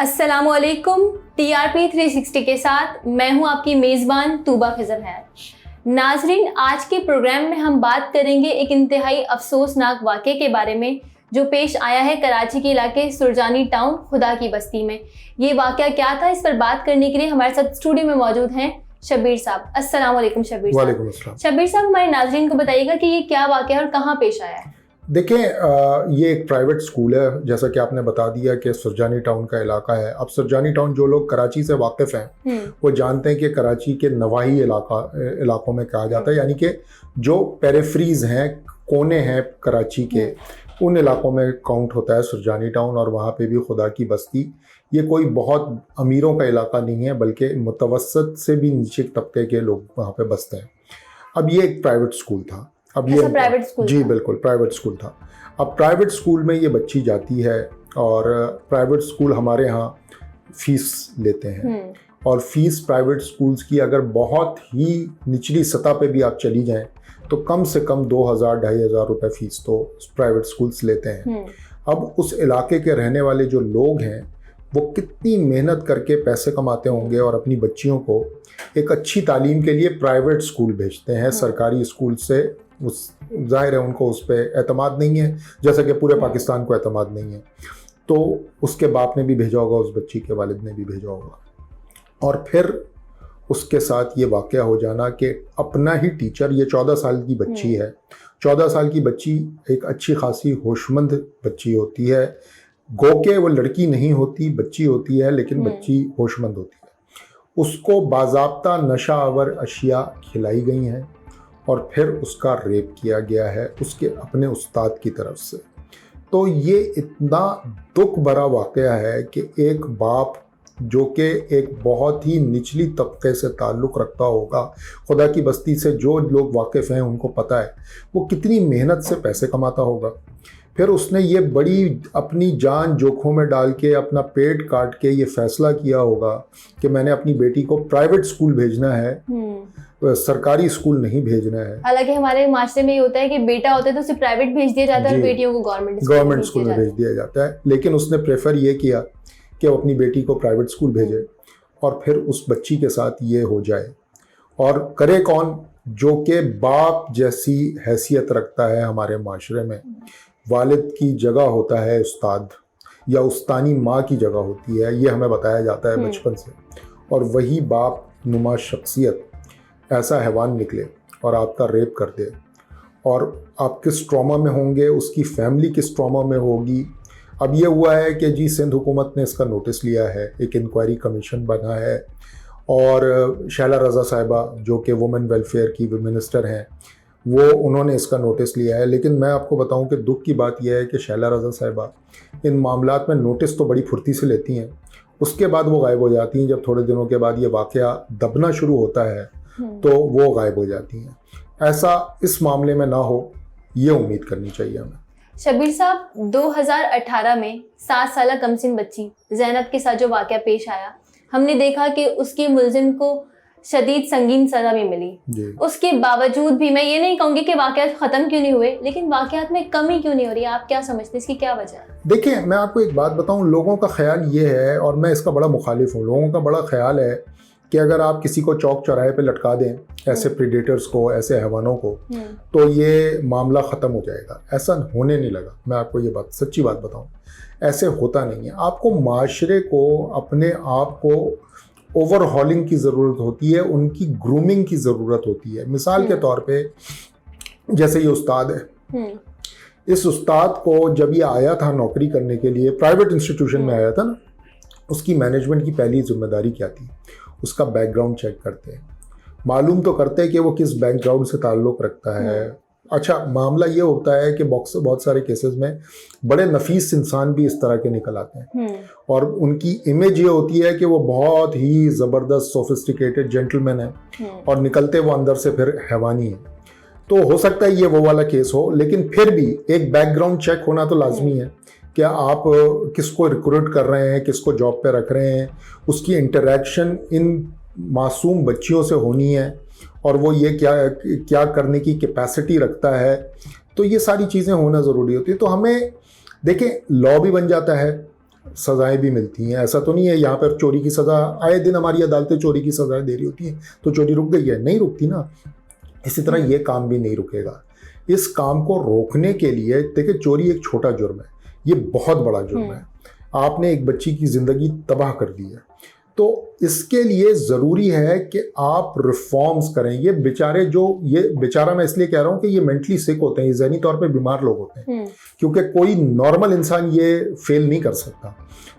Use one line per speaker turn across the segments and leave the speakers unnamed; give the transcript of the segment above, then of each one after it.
अस्सलामुअलैकुम। TRP 360 के साथ मैं हूं आपकी मेज़बान तूबा खिज़र हैत। नाजरीन, आज के प्रोग्राम में हम बात करेंगे एक इंतहाई अफसोसनाक वाक़े के बारे में जो पेश आया है कराची के इलाके सुरजानी टाउन खुदा की बस्ती में। ये वाक़या क्या था, इस पर बात करने के लिए हमारे साथ स्टूडियो में मौजूद हैं शब्बीर साहब। अस्सलाम वालेकुम शब्बीर साहब।
वालेकुम अस्सलाम।
शब्बीर साहब, हमारे नाजरीन को बताइएगा कि ये क्या वाक़या है और कहाँ पेश आया है।
देखें, ये एक प्राइवेट स्कूल है, जैसा कि आपने बता दिया कि सुरजानी टाउन का इलाका है। अब सुरजानी टाउन, जो लोग कराची से वाकिफ़ हैं वो जानते हैं कि कराची के नवाही इलाकों में कहा जाता है, यानी कि जो पेरिफेरीज हैं, कोने हैं कराची के, उन इलाकों में काउंट होता है सुरजानी टाउन। और वहाँ पे भी खुदा की बस्ती, ये कोई बहुत अमीरों का इलाका नहीं है, बल्कि मुतवसत से भी नीचे तबके के लोग वहाँ पे बसते हैं। अब ये एक प्राइवेट स्कूल था। अब ये
प्राइवेट स्कूल
जी बिल्कुल प्राइवेट स्कूल था। अब प्राइवेट स्कूल में ये बच्ची जाती है और प्राइवेट स्कूल हमारे यहाँ फ़ीस लेते हैं, और फ़ीस प्राइवेट स्कूल्स की अगर बहुत ही निचली सतह पे भी आप चली जाएं तो कम से कम 2000-2500 रुपये फ़ीस तो प्राइवेट स्कूल्स लेते हैं। अब उस इलाके के रहने वाले जो लोग हैं वो कितनी मेहनत करके पैसे कमाते होंगे और अपनी बच्चियों को एक अच्छी तालीम के लिए प्राइवेट स्कूल भेजते हैं। सरकारी स्कूल से उस ज़ाहिर है उनको उस पर एतमाद नहीं है, जैसा कि पूरे पाकिस्तान को एतमाद नहीं है। तो उसके बाप ने भी भेजा होगा, उस बच्ची के वालिद ने भी भेजा होगा, और फिर उसके साथ ये वाक़या हो जाना कि अपना ही टीचर, ये 14 साल की बच्ची है। 14 साल की बच्ची एक अच्छी खासी होशमंद बच्ची होती है, गो के वो लड़की नहीं होती, बच्ची होती है, लेकिन बच्ची होशमंद होती है। उसको बाज़ाब्ता नशा आवर अशिया खिलाई गई हैं और फिर उसका रेप किया गया है उसके अपने उस्ताद की तरफ से। तो ये इतना दुख भरा वाक़या है कि एक बाप जो कि एक बहुत ही निचली तबके से ताल्लुक़ रखता होगा, खुदा की बस्ती से जो लोग वाकिफ़ हैं उनको पता है वो कितनी मेहनत से पैसे कमाता होगा। फिर उसने ये बड़ी अपनी जान जोखों में डाल के, अपना पेट काट के ये फ़ैसला किया होगा कि मैंने अपनी बेटी को प्राइवेट स्कूल भेजना है, सरकारी स्कूल नहीं भेजना है।
हालांकि हमारे माशरे में ये होता है कि बेटा होता है तो उसे प्राइवेट भेज दिया जाता है और बेटियों को गवर्नमेंट
स्कूल में भेज दिया जाता है। लेकिन उसने प्रेफर ये किया कि वो अपनी बेटी को प्राइवेट स्कूल भेजे और फिर उस बच्ची के साथ ये हो जाए। और करे कौन? जो कि बाप जैसी हैसियत रखता है हमारे माशरे में। वालिद की जगह होता है उस्ताद, या उस्तानी माँ की जगह होती है, ये हमें बताया जाता है बचपन से। और वही बाप नुमा शख्सियत ऐसा हैवान निकले और आपका रेप कर दे, और आप किस ट्रॉमा में होंगे, उसकी फैमिली किस ट्रॉमा में होगी। अब ये हुआ है कि जी सिंध हुकूमत ने इसका नोटिस लिया है, एक इंक्वायरी कमीशन बना है, और शैला रज़ा साहिबा जो कि वुमेन वेलफेयर की मिनिस्टर हैं, वो उन्होंने इसका नोटिस लिया है। लेकिन मैं आपको बताऊं कि दुख की बात यह है कि शैला रज़ा साहिबा इन मामलात में नोटिस तो बड़ी फुर्ती से लेती हैं, उसके बाद वो गायब हो जाती हैं। जब थोड़े दिनों के बाद ये वाक़या दबना शुरू होता है तो वो गायब हो जाती हैं। ऐसा इस मामले में ना हो, ये उम्मीद करनी चाहिए हमें।
शब्बीर साहब, 2018 में 7 साल कमसिन बच्ची ज़ैनब के साथ जो वाक़या पेश आया, हमने देखा कि उसके मुल्ज़िम को शदीद संगीन सज़ा भी मिली। उसके बावजूद भी मैं ये नहीं कहूँगी कि वाक़यात ख़त्म क्यों नहीं हुए, लेकिन वाक़यात में कमी क्यों नहीं हो रही है? आप क्या समझते हैं, इसकी क्या वजह है?
देखिए, मैं आपको एक बात बताऊँ, लोगों का ख्याल ये है, और मैं इसका बड़ा मुखालिफ हूँ, लोगों का बड़ा ख्याल है कि अगर आप किसी को चौक चौराहे पे लटका दें, ऐसे प्रीडेटर्स को, ऐसे हैवानों को, तो ये मामला ख़त्म हो जाएगा। ऐसा होने नहीं लगा। मैं आपको ये बात, सच्ची बात बताऊं, ऐसे होता नहीं है। आपको माशरे को, अपने आप को ओवरहॉलिंग की ज़रूरत होती है, उनकी ग्रूमिंग की ज़रूरत होती है। मिसाल के तौर पे जैसे ये उस्ताद है, इस उस्ताद को जब ये आया था नौकरी करने के लिए, प्राइवेट इंस्टीट्यूशन में आया था ना, उसकी मैनेजमेंट की पहली जिम्मेदारी क्या थी? उसका बैकग्राउंड चेक करते हैं, मालूम तो करते हैं कि वो किस बैकग्राउंड से ताल्लुक़ रखता है। अच्छा, मामला ये होता है कि बहुत सारे केसेस में बड़े नफीस इंसान भी इस तरह के निकल आते हैं, और उनकी इमेज ये होती है कि वो बहुत ही ज़बरदस्त सोफिस्टिकेटेड जेंटलमैन है, और निकलते वो अंदर से फिर हैवानी है। तो हो सकता है ये वो वाला केस हो, लेकिन फिर भी एक बैकग्राउंड चेक होना तो लाजमी है। क्या आप किसको रिक्रूट कर रहे हैं, किसको जॉब पे रख रहे हैं, उसकी इंटरेक्शन इन मासूम बच्चियों से होनी है, और वो ये क्या करने की कैपेसिटी रखता है। तो ये सारी चीज़ें होना ज़रूरी होती है। तो हमें देखें, लॉ भी बन जाता है, सजाएं भी मिलती हैं। ऐसा तो नहीं है यहाँ पर चोरी की सज़ा, आए दिन हमारी अदालतें चोरी की सज़ाएं दे रही होती हैं तो चोरी रुक गई है, नहीं रुकती ना। इसी तरह ये काम भी नहीं रुकेगा। इस काम को रोकने के लिए देखिए, चोरी एक छोटा जुर्म है, ये बहुत बड़ा जुर्म है। आपने एक बच्ची की ज़िंदगी तबाह कर दी है, तो इसके लिए ज़रूरी है कि आप रिफॉर्म्स करें। ये बेचारे ये बेचारा मैं इसलिए कह रहा हूँ कि ये मेंटली सिक होते हैं, ये ज़हनी तौर पे बीमार लोग होते हैं, क्योंकि कोई नॉर्मल इंसान ये फेल नहीं कर सकता।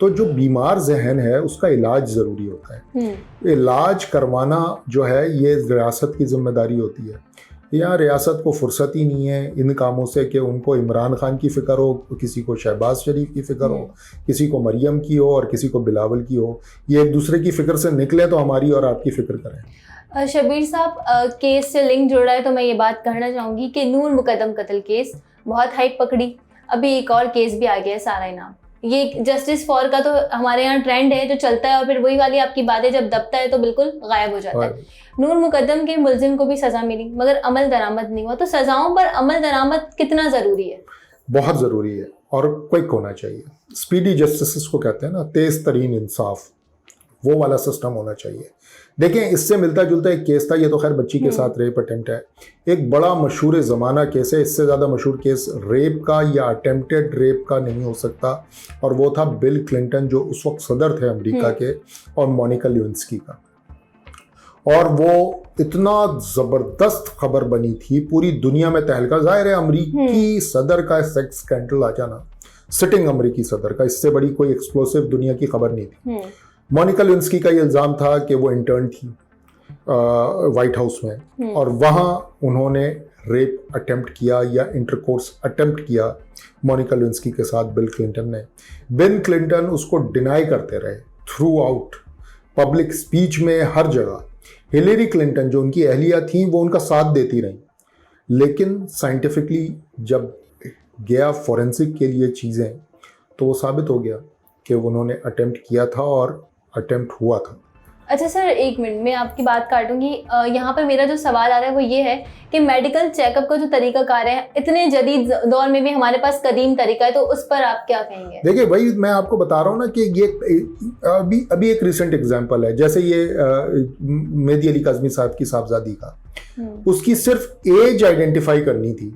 तो जो बीमार जहन है उसका इलाज ज़रूरी होता है। इलाज करवाना जो है ये रियासत की जिम्मेदारी होती है। यहाँ रियासत को फुर्सत ही नहीं है इन कामों से कि उनको इमरान खान की फ़िक्र हो, किसी को शहबाज शरीफ की फ़िक्र हो, किसी को मरियम की हो और किसी को बिलावल की हो। ये एक दूसरे की फ़िक्र से निकले तो हमारी और आपकी फ़िक्र करें।
शबीर साहब, केस से लिंक जुड़ा है तो मैं ये बात कहना चाहूँगी कि नूर मुकद्दम कत्ल केस बहुत हाइप पकड़ी, अभी एक और केस भी आ गया है, सारा इनाम। ये जस्टिस फॉर का तो हमारे यहाँ ट्रेंड है जो चलता है और फिर वही वाली आपकी बातें जब दबता है तो बिल्कुल गायब हो जाता है। नूर मुकद्दम के मुलजिम को भी सजा मिली मगर अमल दरामद नहीं हुआ, तो सजाओं पर अमल दरामद कितना ज़रूरी है?
बहुत ज़रूरी है और क्विक होना चाहिए। स्पीडी जस्टिस इसको कहते हैं ना, तेज़ तरीन इंसाफ, वो वाला सिस्टम होना चाहिए। देखें, इससे मिलता जुलता एक केस था, ये तो खैर बच्ची के साथ रेप अटेम्प्ट है, एक बड़ा मशहूर ज़माना केस है। इससे ज़्यादा मशहूर केस रेप का या अटेम्प्टेड रेप का नहीं हो सकता, और वो था बिल क्लिंटन जो उस वक्त सदर थे अमेरिका के, और मोनिका ल्यूइंस्की का। और वो इतना ज़बरदस्त खबर बनी थी, पूरी दुनिया में तहलका। ज़ाहिर है अमेरिकी सदर का सेक्स स्कैंडल आ जाना, सिटिंग अमेरिकी सदर का, इससे बड़ी कोई एक्सप्लोसिव दुनिया की खबर नहीं थी। मोनिका ल्यूइंस्की का ये इल्ज़ाम था कि वो इंटर्न थी वाइट हाउस में, और वहाँ उन्होंने रेप अटेम्प्ट किया या इंटरकोर्स अटेम्प्ट किया मोनिका ल्यूइंस्की के साथ बिल क्लिंटन ने। बिल क्लिंटन उसको डिनाई करते रहे थ्रू आउट, पब्लिक स्पीच में, हर जगह। हिलेरी क्लिंटन जो उनकी अहलिया थी वो उनका साथ देती रही, लेकिन साइंटिफिकली जब गया फॉरेंसिक के लिए चीज़ें, तो वो साबित हो गया कि उन्होंने अटेम्प्ट किया था और अटेम्प्ट हुआ था।
अच्छा सर, एक मिनट में आपकी बात काटूंगी। यहाँ पे मेरा जो सवाल आ रहा है वो ये है कि मेडिकल चेकअप का जो तरीकाकार है, इतने जदीद दौर में भी हमारे पास कदीम तरीका है, तो उस पर आप क्या कहेंगे?
देखिए, वही मैं आपको बता रहा हूँ ना कि ये अभी एक रिसेंट एग्जांपल है, जैसे ये मेहदी अली काज़मी साहब की साहबजादी का, उसकी सिर्फ एज आइडेंटिफाई करनी थी,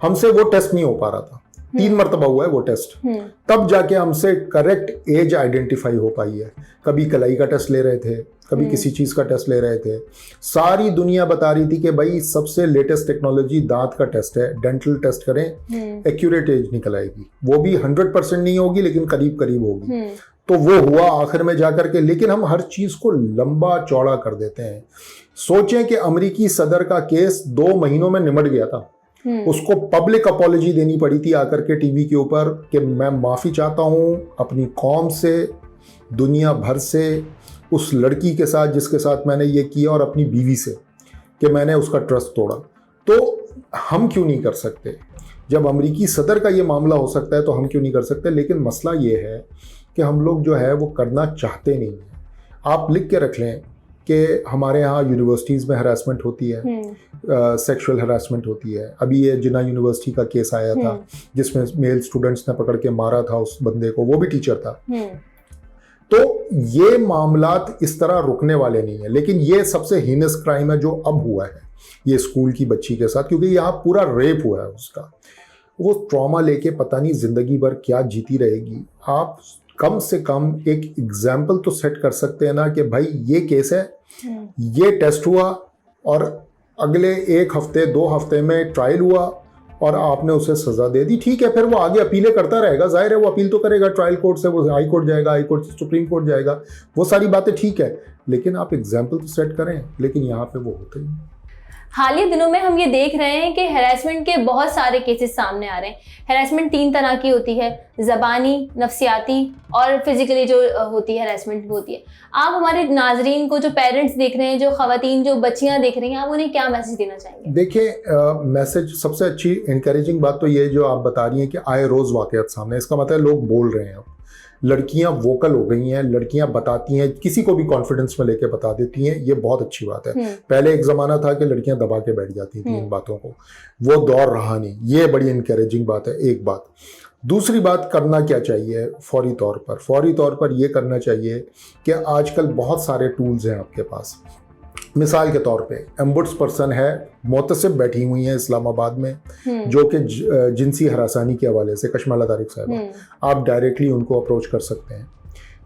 हमसे वो टेस्ट नहीं हो पा रहा था। 3 मरतबा हुआ है वो टेस्ट, तब जाके हमसे करेक्ट एज आइडेंटिफाई हो पाई है। कभी कलाई का टेस्ट ले रहे थे, कभी किसी चीज़ का टेस्ट ले रहे थे। सारी दुनिया बता रही थी कि भाई सबसे लेटेस्ट टेक्नोलॉजी दांत का टेस्ट है, डेंटल टेस्ट करें, एक्यूरेट एज निकल आएगी। वो भी 100% नहीं होगी लेकिन करीब करीब होगी। तो वो हुआ आखिर में जाकर के, लेकिन हम हर चीज़ को लंबा चौड़ा कर देते हैं। सोचें कि अमेरिकी सदर का केस 2 महीनों में निमट गया था, उसको पब्लिक अपॉलॉजी देनी पड़ी थी आकर के टीवी के ऊपर कि मैं माफ़ी चाहता हूँ अपनी कौम से, दुनिया भर से, उस लड़की के साथ जिसके साथ मैंने ये किया, और अपनी बीवी से कि मैंने उसका ट्रस्ट तोड़ा। तो हम क्यों नहीं कर सकते? जब अमेरिकी सदर का ये मामला हो सकता है तो हम क्यों नहीं कर सकते? लेकिन मसला ये है कि हम लोग जो है वो करना चाहते नहीं हैं। आप लिख के रख लें कि हमारे यहाँ यूनिवर्सिटीज़ में हरासमेंट होती है, सेक्सुअल हरासमेंट होती है। अभी ये जिन्ना यूनिवर्सिटी का केस आया था जिसमें मेल स्टूडेंट्स ने पकड़ के मारा था उस बंदे को, वो भी टीचर था। तो ये मामलात इस तरह रुकने वाले नहीं है, लेकिन ये सबसे हीनस क्राइम है जो अब हुआ है ये स्कूल की बच्ची के साथ, क्योंकि यहाँ पूरा रेप हुआ है उसका। वो ट्रॉमा लेके पता नहीं ज़िंदगी भर क्या जीती रहेगी। आप कम से कम एक एग्जाम्पल तो सेट कर सकते हैं ना कि भाई ये केस है, ये टेस्ट हुआ और अगले 1 हफ्ते 2 हफ्ते में ट्रायल हुआ और आपने उसे सज़ा दे दी। ठीक है, फिर वो आगे अपीलें करता रहेगा, जाहिर है वो अपील तो करेगा, ट्रायल कोर्ट से वो हाई कोर्ट जाएगा, हाई कोर्ट से सुप्रीम कोर्ट जाएगा, वो सारी बातें ठीक है, लेकिन आप एग्जाम्पल तो सेट करें। लेकिन यहाँ पे वो होते ही।
हाल ही दिनों में हम ये देख रहे हैं कि हैरेसमेंट के बहुत सारे केसेस सामने आ रहे हैं। हैरेसमेंट 3 तरह की होती है, ज़बानी, नफ्सियाती और फिजिकली जो होती है हैरेसमेंट वो होती है। आप हमारे नाजरीन को, जो पेरेंट्स देख रहे हैं, जो ख़वातीन, जो बच्चियां देख रही हैं, आप उन्हें क्या मैसेज देना चाहेंगे?
देखिए, मैसेज सबसे अच्छी इंकरेजिंग बात तो ये जो आप बता रही हैं कि आए रोज़ वाक़यात सामने, इसका मतलब लोग बोल रहे हैं। लड़कियां वोकल हो गई हैं, लड़कियां बताती हैं, किसी को भी कॉन्फिडेंस में लेके बता देती हैं, ये बहुत अच्छी बात है। पहले एक ज़माना था कि लड़कियां दबा के बैठ जाती थी इन बातों को, वो दौर रहा नहीं, ये बड़ी इनकरेजिंग बात है। एक बात। दूसरी बात, करना क्या चाहिए फौरी तौर पर? फौरी तौर पर ये करना चाहिए कि आजकल बहुत सारे टूल्स हैं आपके पास। मिसाल के तौर पे एम्बुड्स पर्सन है, मोतसिब बैठी हुई हैं इस्लामाबाद में, जो कि जिनसी हरासानी के हवाले से, कशमाला तारिक साहब, आप डायरेक्टली उनको अप्रोच कर सकते हैं।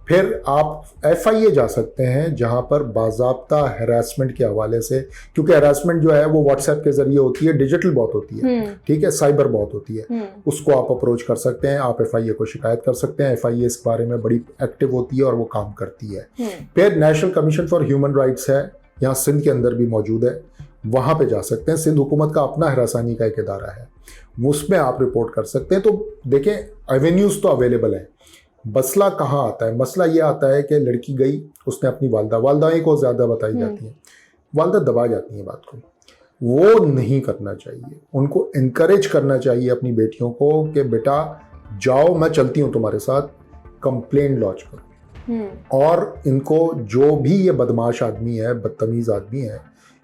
फिर आप FIA जा सकते हैं, जहां पर बाज़ाब्ता हैरासमेंट के हवाले से, क्योंकि हैरासमेंट जो है वो व्हाट्सएप के जरिए होती है, डिजिटल बहुत होती है, ठीक है, साइबर बहुत होती है, उसको आप अप्रोच कर सकते हैं। आप FIA को शिकायत कर सकते हैं। FIA इस बारे में बड़ी एक्टिव होती है और वो काम करती है। फिर national commission for human rights है, यहाँ सिंध के अंदर भी मौजूद है, वहाँ पे जा सकते हैं। सिंध हुकूमत का अपना हरासानी का एक इदारा है, उसमें आप रिपोर्ट कर सकते हैं। तो देखें, एवेन्यूज़ तो अवेलेबल है। मसला कहाँ आता है? मसला ये आता है कि लड़की गई, उसने अपनी वालदाएँ को ज़्यादा बताई जाती हैं, वालदा दबा जाती हैं बात को। वो नहीं करना चाहिए, उनको इनकरेज करना चाहिए अपनी बेटियों को कि बेटा जाओ, मैं चलती हूँ तुम्हारे साथ, कंप्लेंट लॉन्च करो। और इनको, जो भी ये बदमाश आदमी है, बदतमीज़ आदमी है,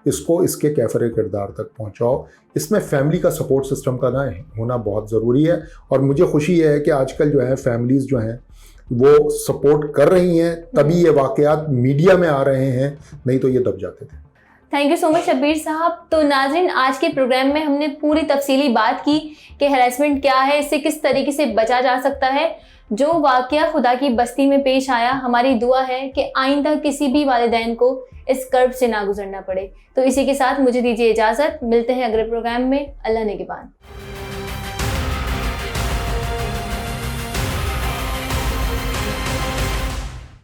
इसको इसके कैफरे किरदार तक पहुंचाओ। इसमें फैमिली का सपोर्ट सिस्टम का ना होना बहुत ज़रूरी है। और मुझे खुशी है कि आजकल जो है फैमिलीज़ जो हैं वो सपोर्ट कर रही हैं, तभी ये वाक़यात मीडिया में आ रहे हैं, नहीं तो ये दब जाते थे।
Thank you so much Shabbir साहब। तो नाज़रीन, आज के प्रोग्राम में हमने पूरी तफसीली बात की कि हैरेसमेंट क्या है, इससे किस तरीके से बचा जा सकता है। जो वाक़या खुदा की बस्ती में पेश आया, हमारी दुआ है कि आइंदा किसी भी वालिदैन को इस कर्ब से ना गुजरना पड़े। तो इसी के साथ मुझे दीजिए इजाज़त, मिलते हैं अगले प्रोग्राम में। अल्लाह निगहबान।